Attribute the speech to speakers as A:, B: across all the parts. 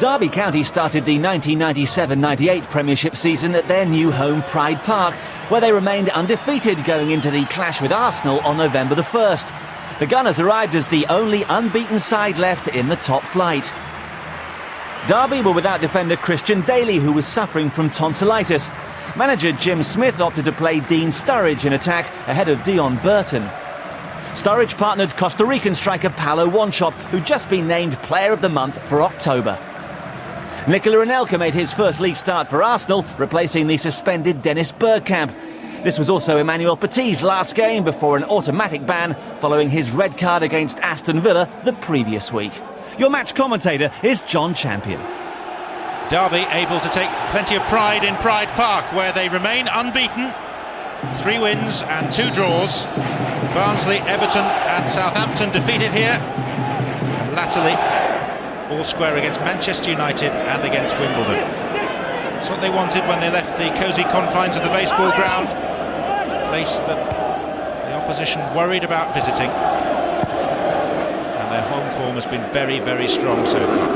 A: Derby County started the 1997-98 Premiership season at their new home Pride Park, where they remained undefeated going into the clash with Arsenal on November the 1st. The Gunners arrived as the only unbeaten side left in the top flight. Derby were without defender Christian Daly, who was suffering from tonsillitis. Manager Jim Smith opted to play Dean Sturridge in attack ahead of Dion Burton. Sturridge partnered Costa Rican striker Paulo Wanchope, who'd just been named Player of the Month for October. Nicola Anelka made his first league start for Arsenal, replacing the suspended Dennis Bergkamp. This was also Emmanuel Petit's last game before an automatic ban following his red card against Aston Villa the previous week. Your match commentator is John Champion.
B: Derby able to take plenty of pride in Pride Park, where they remain unbeaten. 3 wins and 2 draws. Barnsley, Everton and Southampton defeated here. And latterly, all square against Manchester United and against Wimbledon. That's what they wanted when they left the cosy confines of the baseball ground, a place that the opposition worried about visiting. And their home form has been very, very strong so far.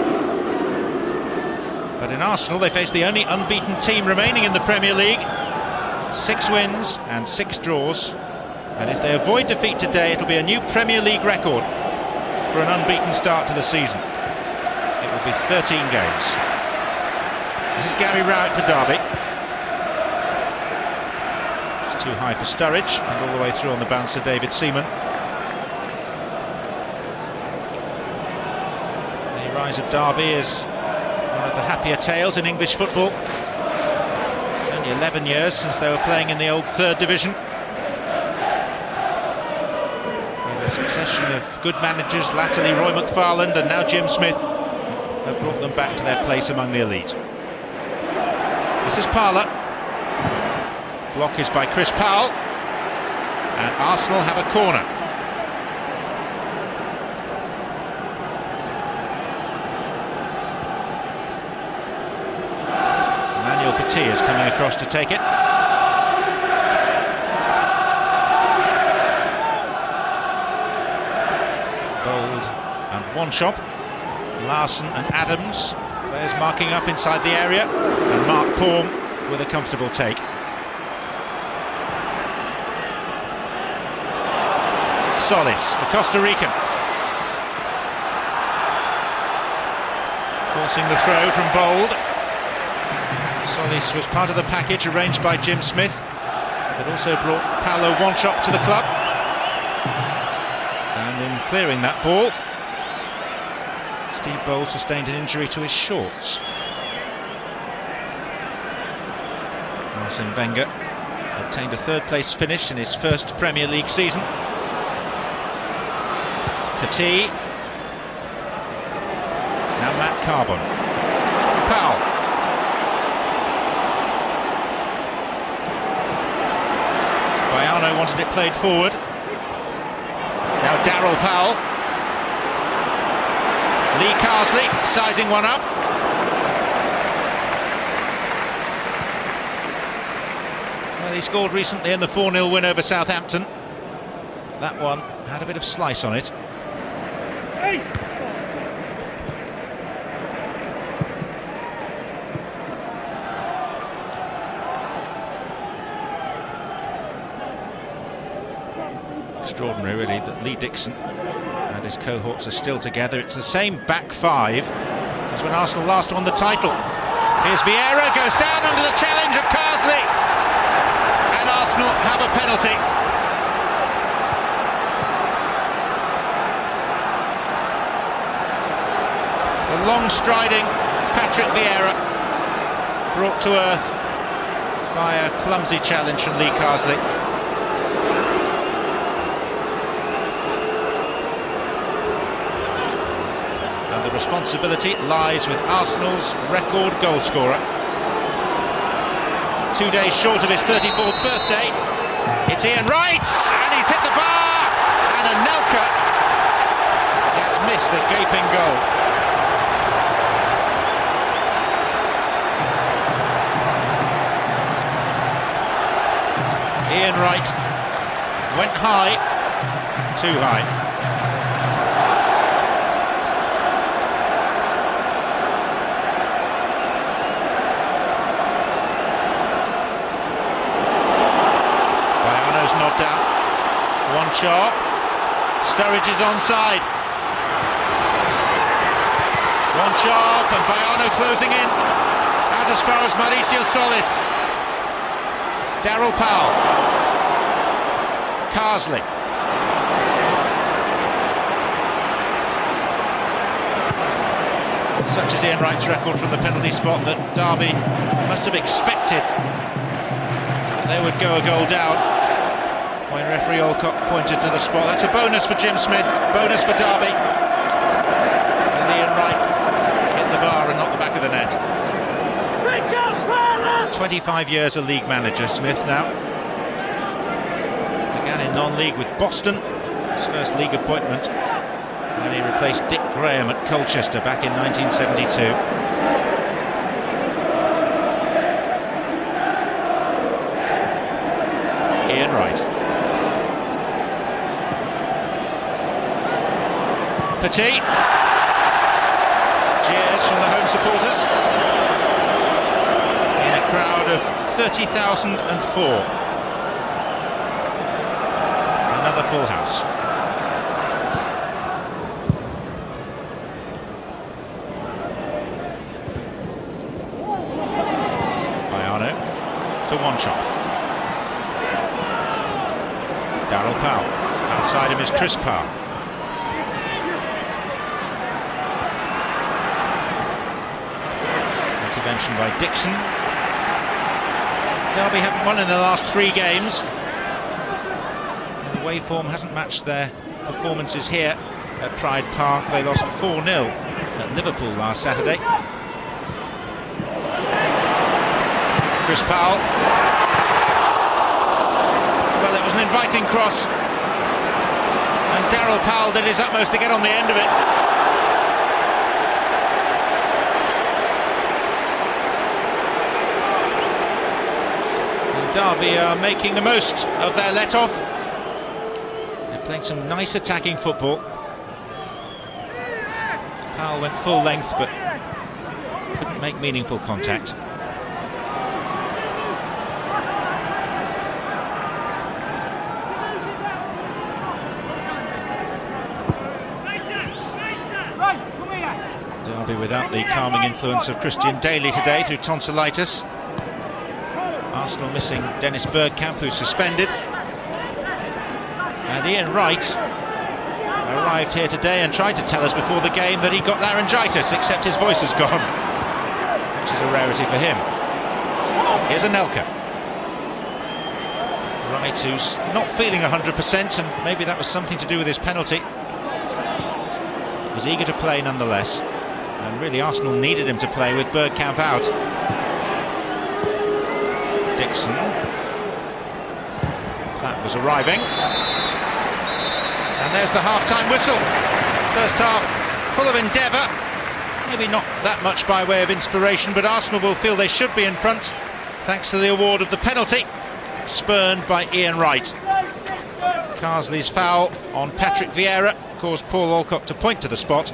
B: But in Arsenal, they face the only unbeaten team remaining in the Premier League. 6 wins and 6 draws. And if they avoid defeat today, it'll be a new Premier League record for an unbeaten start to the season. It will be 13 games. This is Gary Rowett for Derby. Just too high for Sturridge, and all the way through on the bounce to David Seaman. The rise of Derby is one of the happier tales in English football. It's only 11 years since they were playing in the old 3rd division. With a succession of good managers, latterly Roy McFarland and now Jim Smith, have brought them back to their place among the elite. This is Parlour. Block is by Chris Powell. And Arsenal have a corner. Emmanuel Petit is coming across to take it. Bold and Wanchope. Larson and Adams, players marking up inside the area, and Mark Paum with a comfortable take. Solis, the Costa Rican, forcing the throw from Bold. Solis was part of the package arranged by Jim Smith that also brought Paulo Wanchope to the club, and in clearing that ball, Steve Bold sustained an injury to his shorts. Arsene Wenger obtained a 3rd place finish in his first Premier League season. Petit. Now Matt Carbon. Powell. Baiano wanted it played forward. Now Darryl Powell. Lee Carsley sizing one up. Well, he scored recently in the 4-0 win over Southampton. That one had a bit of slice on it. Extraordinary, really, that Lee Dixon and his cohorts are still together. It's the same back 5 as when Arsenal last won the title. Here's Vieira, goes down under the challenge of Carsley, and Arsenal have a penalty. The long-striding Patrick Vieira brought to earth by a clumsy challenge from Lee Carsley. The responsibility lies with Arsenal's record goalscorer. 2 days short of his 34th birthday, it's Ian Wright, and he's hit the bar, and Anelka has missed a gaping goal. Ian Wright went high, too high. Wanchope. Sturridge is onside. Wanchope and Bayano closing in. Out as far as Mauricio Solis. Darryl Powell. Carsley. Such is Ian Wright's record from the penalty spot that Derby must have expected they would go a goal down when referee Alcott pointed to the spot. That's a bonus for Jim Smith, bonus for Derby. And Ian Wright hit the bar and not the back of the net. 25 years a league manager, Smith now. Began in non-league with Boston, his first league appointment. And he replaced Dick Graham at Colchester back in 1972. Ian Wright. Petit. Cheers from the home supporters. In a crowd of 30,004. Another full house. To Wanchope. Darryl Powell. Outside him is Chris Powell. Intervention by Dixon. Derby haven't won in the last 3 games. The away form hasn't matched their performances here at Pride Park. They lost 4-0 at Liverpool last Saturday. Chris Powell. Well, it was an inviting cross, and Darryl Powell did his utmost to get on the end of it. And Derby are making the most of their let-off. They're playing some nice attacking football. Powell went full length, but couldn't make meaningful contact. Derby without the calming influence of Christian Daly today through tonsillitis. Arsenal missing Dennis Bergkamp, who's suspended. And Ian Wright arrived here today and tried to tell us before the game that he got laryngitis, except his voice has gone, which is a rarity for him. Here's Anelka. Wright, who's not feeling 100%, and maybe that was something to do with his penalty. Was eager to play nonetheless, and really Arsenal needed him to play with Bergkamp out. Dixon. Platt was arriving, and there's the half-time whistle. First half full of endeavour, maybe not that much by way of inspiration, but Arsenal will feel they should be in front thanks to the award of the penalty, spurned by Ian Wright. Carsley's foul on Patrick Vieira caused Paul Wanchope to point to the spot,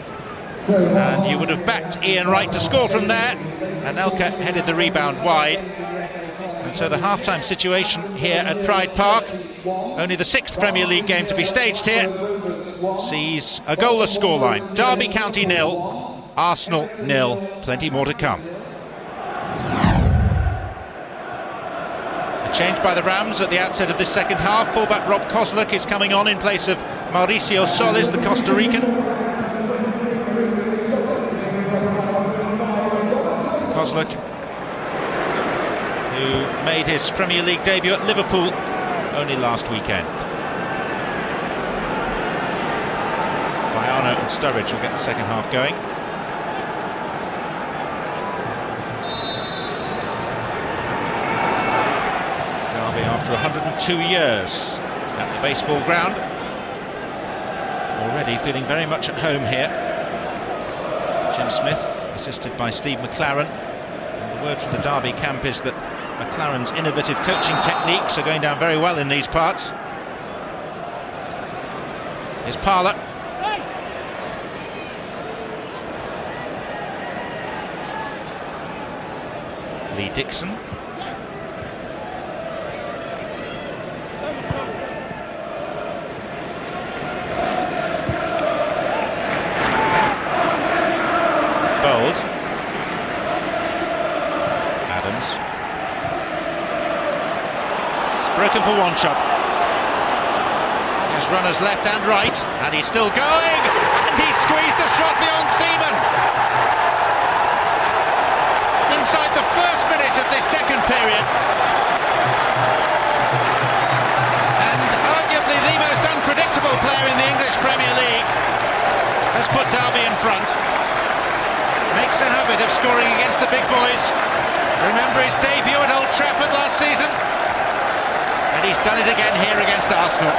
B: and you would have backed Ian Wright to score from there. Anelka headed the rebound wide, and so the half-time situation here at Pride Park, only the 6th Premier League game to be staged here, sees a goalless scoreline. Derby County 0, Arsenal 0, plenty more to come. Change by the Rams at the outset of this second half. Fullback Rob Kozluk is coming on in place of Mauricio Solis, the Costa Rican. Kozluk, who made his Premier League debut at Liverpool only last weekend. Bayano and Sturridge will get the second half going. After 102 years at the baseball ground, already feeling very much at home here. Jim Smith, assisted by Steve McLaren, and the word from the Derby camp is that McLaren's innovative coaching techniques are going down very well in these parts. Here's Parlour. Lee Dixon. hold. Adams. It's broken for Wanchope. There's runners left and right, and he's still going, and he squeezed a shot beyond Seaman. Inside the first minute of this second period. And arguably the most unpredictable player in the English Premier League has put Derby in front. Makes a habit of scoring against the big boys. Remember his debut at Old Trafford last season? And he's done it again here against Arsenal.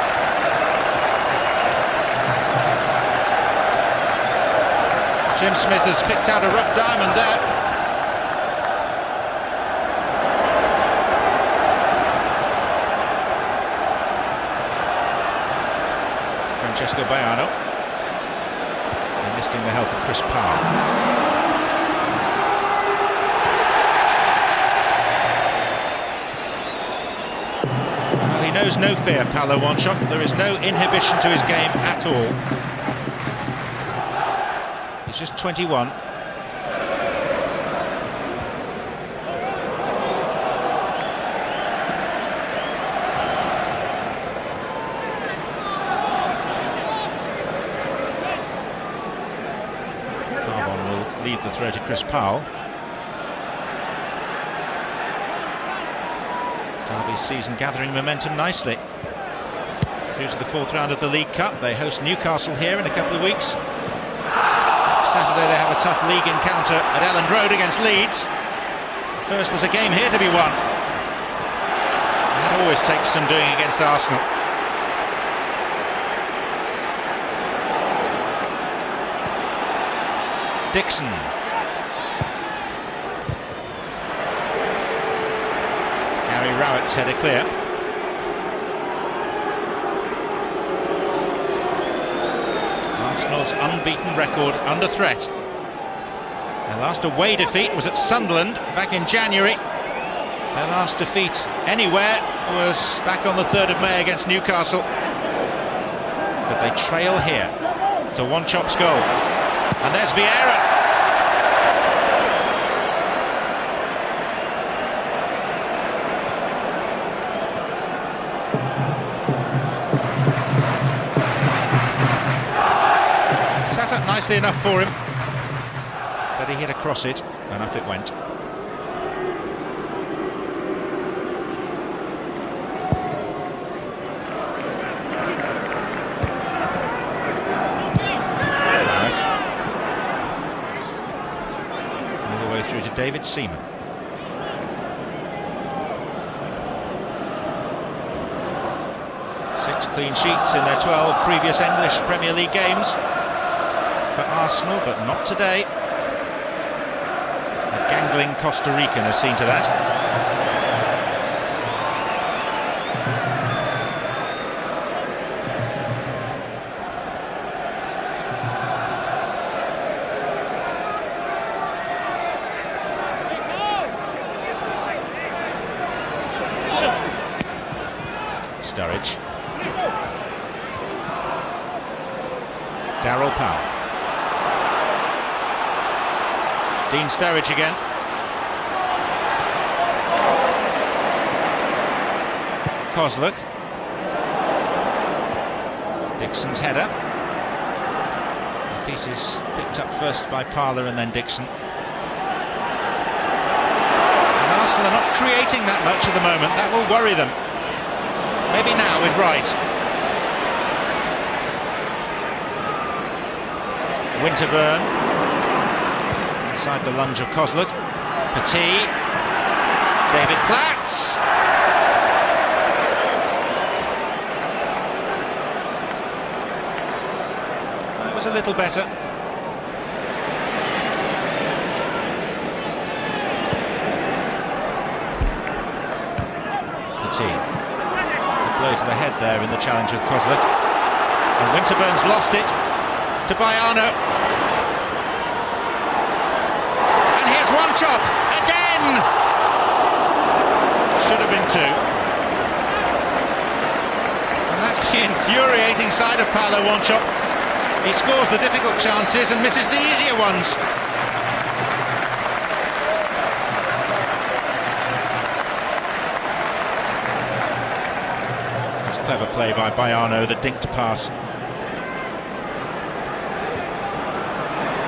B: Jim Smith has picked out a rough diamond there. Francesco Baiano enlisting the help of Chris Powell. Well, he knows no fear, Paulo Wanchope. There is no inhibition to his game at all. He's just 21. Leave the throw to Chris Powell. Derby's season gathering momentum nicely. Through to the fourth round of the League Cup. They host Newcastle here in a couple of weeks. Saturday they have a tough league encounter at Elland Road against Leeds. First there's a game here to be won. That always takes some doing against Arsenal. Dixon. Gary Rowett's header clear. Arsenal's unbeaten record under threat. Their last away defeat was at Sunderland back in January. Their last defeat anywhere was back on the 3rd of May against Newcastle. But they trail here to Wanchope's goal. And there's Vieira. Sat up nicely enough for him, but he hit across it and up it went. Through to David Seaman. Six clean sheets in their 12 previous English Premier League games for Arsenal, but not today. A gangling Costa Rican has seen to that. Sturridge. Darryl Powell. Dean Sturridge again. Kozluk. Dixon's header. The piece is picked up first by Parler and then Dixon. And Arsenal are not creating that much at the moment. That will worry them. Maybe now with Wright. Winterburn. Inside the lunge of Kozluk. Petit. David Platts. That was a little better. Petit. Blow to the head there in the challenge with Kozluk. And Winterburn's lost it to Baiano. And here's Wanchope again! Should have been two. And that's the infuriating side of Paulo Wanchope. He scores the difficult chances and misses the easier ones. Clever play by Baiano, the dinked pass.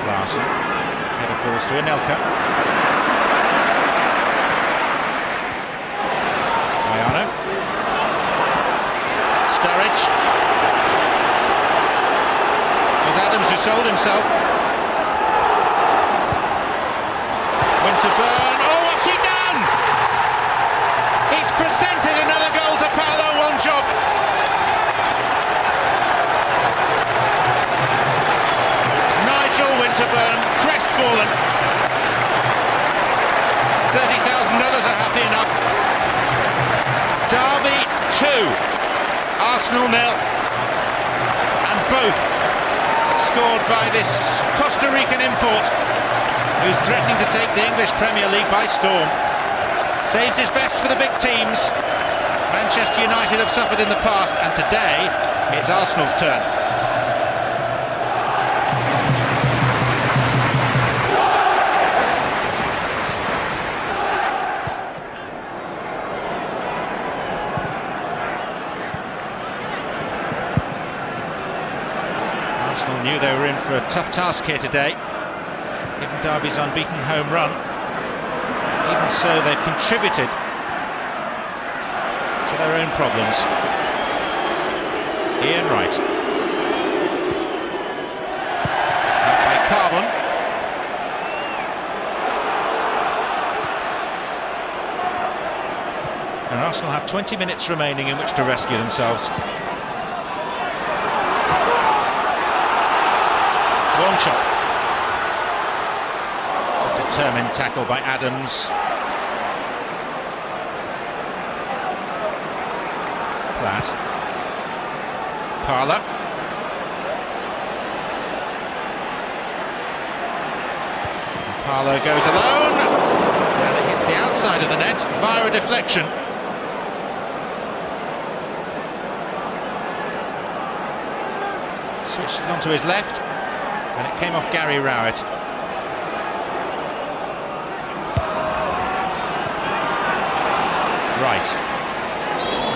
B: Larson. Header falls to Anelka. Baiano. Sturridge. It was Adams who sold himself. Winterburn. Oh, what's he done? He's presented another goal to Paulo Wanchope. Nigel Winterburn, crestfallen. 30,000 others are happy enough. Derby 2, Arsenal 0, and both scored by this Costa Rican import, who's threatening to take the English Premier League by storm. Saves his best for the big teams. Manchester United have suffered in the past, and today it's Arsenal's turn. Arsenal knew they were in for a tough task here today, given Derby's unbeaten home run. Even so, they've contributed to their own problems. Ian Wright. Out by Carbon. And Arsenal have 20 minutes remaining in which to rescue themselves. Wanchope. It's a determined tackle by Adams. Platt. Parlour. Parlour goes alone, and it hits the outside of the net via a deflection. Switched it onto his left, and it came off Gary Rowett. Right.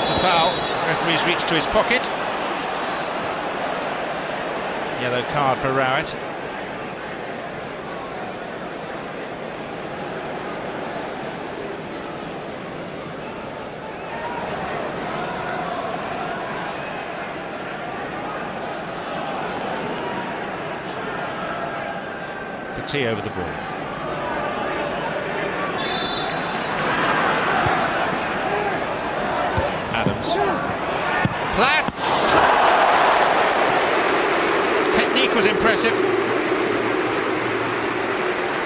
B: It's a foul. The referee's reached to his pocket. Yellow card for Rowett. Petit over the ball. Adams. Platz! Technique was impressive.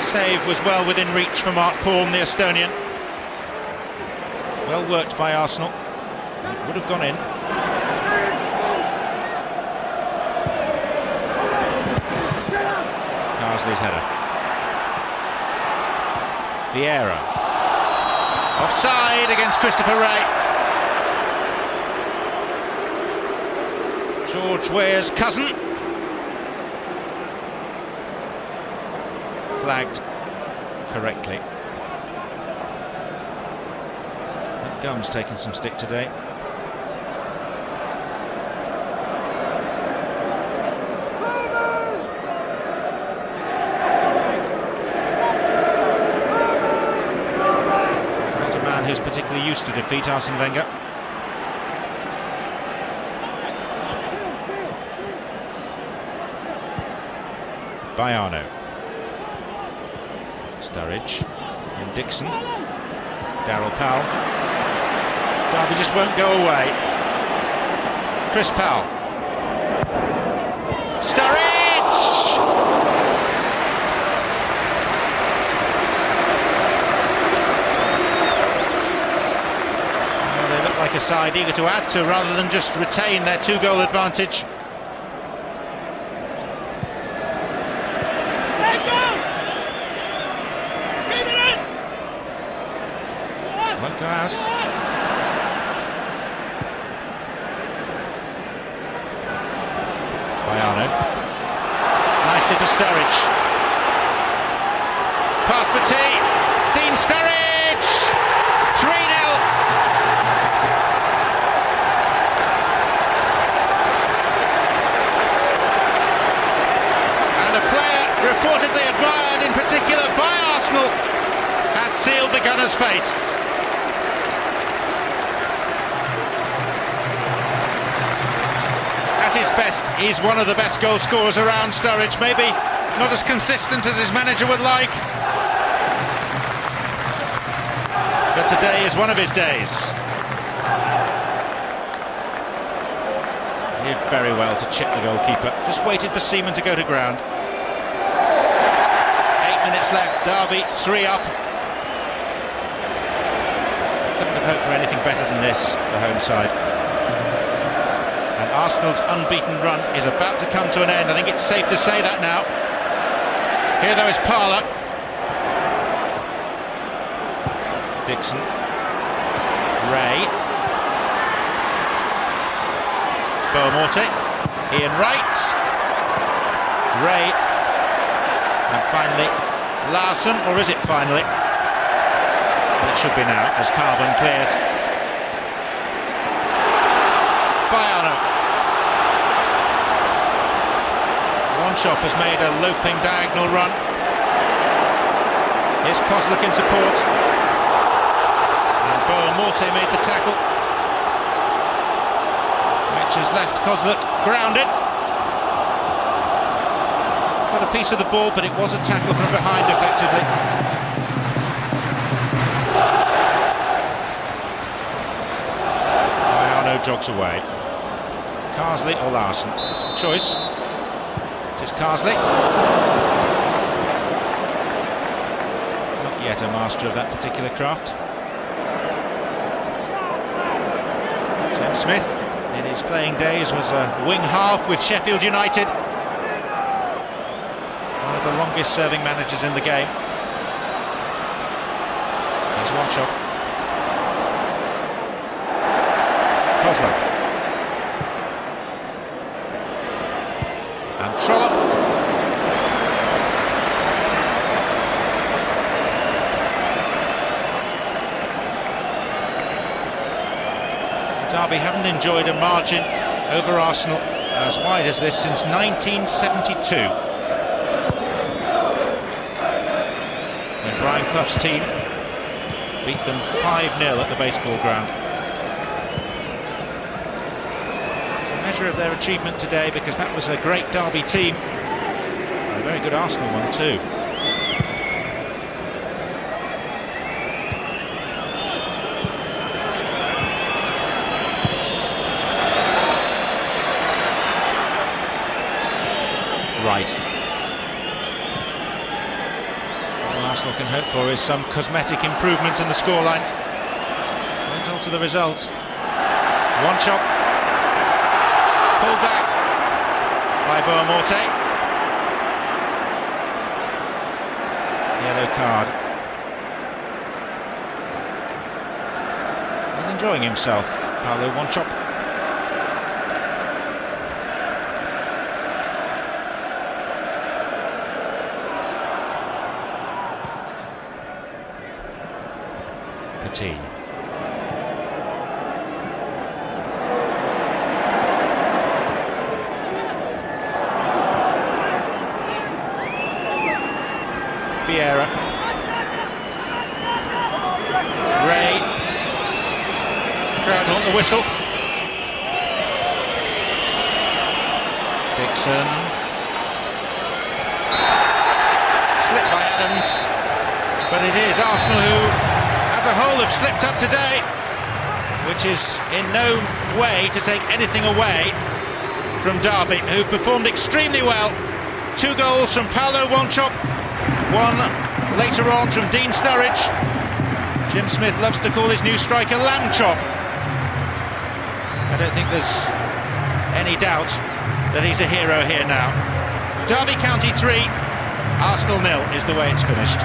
B: Save was well within reach for Mark Paulm, the Estonian. Well worked by Arsenal. It would have gone in. Carsley's header. Vieira. Offside against Christopher Wray. George Weah's cousin. Flagged correctly. That gum's taken some stick today. Not a man who's particularly used to defeat, Arsene Wenger. Baiano. Sturridge and Dixon. Darryl Powell. Derby just won't go away. Chris Powell. Sturridge! Well, they look like a side eager to add to rather than just retain their 2-goal advantage. Won't go out. Baiano. Nicely for Sturridge. Pass Petit. Dean Sturridge! 3-0. vastly admired in particular by Arsenal, has sealed the Gunners' fate. At his best, he's one of the best goal scorers around, Sturridge. Maybe not as consistent as his manager would like, but today is one of his days. He did very well to chip the goalkeeper. Just waited for Seaman to go to ground. 8 minutes left. Derby 3 up. Couldn't have hoped for anything better than this, the home side. And Arsenal's unbeaten run is about to come to an end. I think it's safe to say that now. Here though is Parler. Dixon. Ray. Beaumorte. Ian Wright. Ray. And finally Larson, or is it finally? Well, it should be now, as Carbon clears. Bayano. Wanchope has made a looping diagonal run. Here's Kozlik in support. And Beaumorte made the tackle, which has left Kozlik grounded. Got a piece of the ball, but it was a tackle from behind effectively. Bayano jogs away. Carsley or Larson? That's the choice. It is Carsley. Not yet a master of that particular craft. James Smith, in his playing days, was a wing half with Sheffield United. One of the longest serving managers in the game. Here's Wanchope. Kozlik. And Trollope. Derby haven't enjoyed a margin over Arsenal as wide as this since 1972. When Brian Clough's team beat them 5-0 at the baseball ground. It's a measure of their achievement today, because that was a great Derby team. And a very good Arsenal one too. Right. All Arsenal can hope for is some cosmetic improvement in the scoreline. Won't alter the result. Wanchope. Pulled back by Beaumorte. Yellow card. He's enjoying himself, Paulo Wanchope. Petit. Vieira. Ray. Crowd want the whistle. Dixon. Slipped by Adams. But it is Arsenal who, as a whole, have slipped up today, which is in no way to take anything away from Derby, who performed extremely well. 2 goals from Paulo Wanchope, 1 later on from Dean Sturridge. Jim Smith loves to call his new striker Lamb Chop. I don't think there's any doubt that he's a hero here now. Derby County 3, Arsenal 0 is the way it's finished.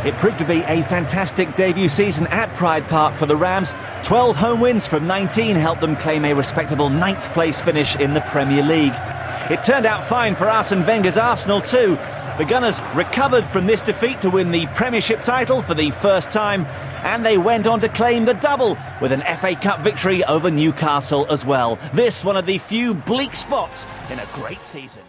A: It proved to be a fantastic debut season at Pride Park for the Rams. 12 home wins from 19 helped them claim a respectable 9th place finish in the Premier League. It turned out fine for Arsene Wenger's Arsenal too. The Gunners recovered from this defeat to win the Premiership title for the first time, and they went on to claim the double with an FA Cup victory over Newcastle as well. This one of the few bleak spots in a great season.